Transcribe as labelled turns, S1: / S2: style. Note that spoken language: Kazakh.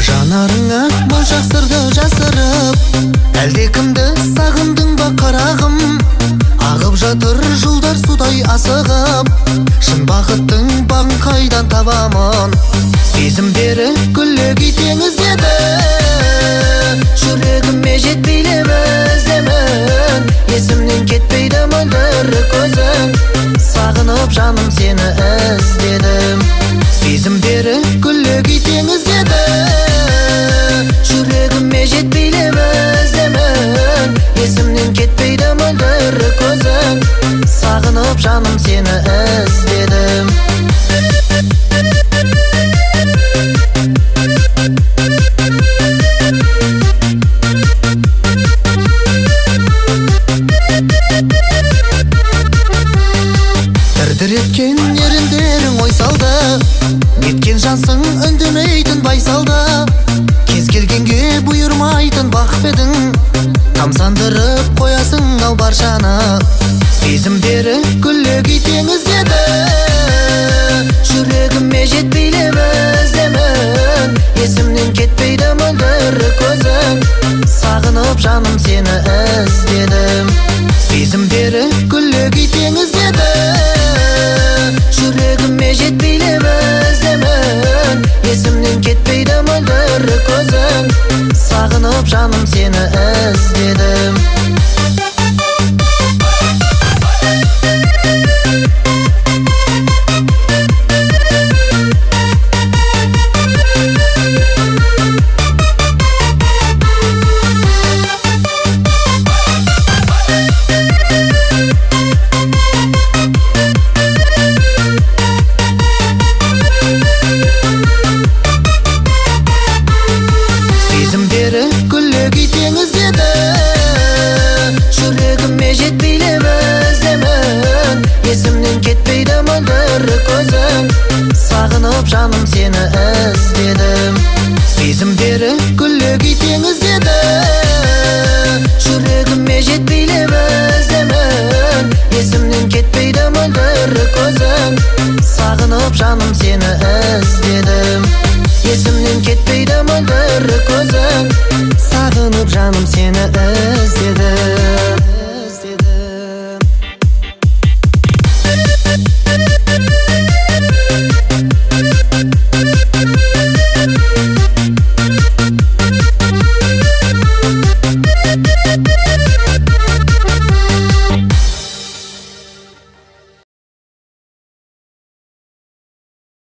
S1: Жанарыңа моншақ сырды жасырып, әлдекімді сағындың ба қарағым? Ағып жатыр жылдар судай асығып, шын бақыттың бағын қайдан табамын? Сезімдері күллі теңіздеді, жүрегіме жетпейлі іздемін. Есімнен кетпейді мөлдір көзің, сағынып жаным сені іздедім. Сезімдері күллі теңіздеді, жүрегіме жетпейлі іздемін. Есімнен кетпейді мөлдір көзің, сағынып жаным сені іздедім. Дір еткен еріндерің ой салды, неткен жансың үндемейтін байсалды. Кез келгенге бұйырмайтын бақ бедің, тамсандырып қоясың ал баршаны. Сезімдері күллі теңіздеді, жүрегіме жетпейлі іздемін. Есімнен кетпейді мөлдір көзің, сағынып жаным сені іздедім. Сезімдері күллі теңіздеді, жүрегіме жетпейлі іздемін. Есімнен кетпейді мөлдір көзің, сағынып жаным сені іздедім.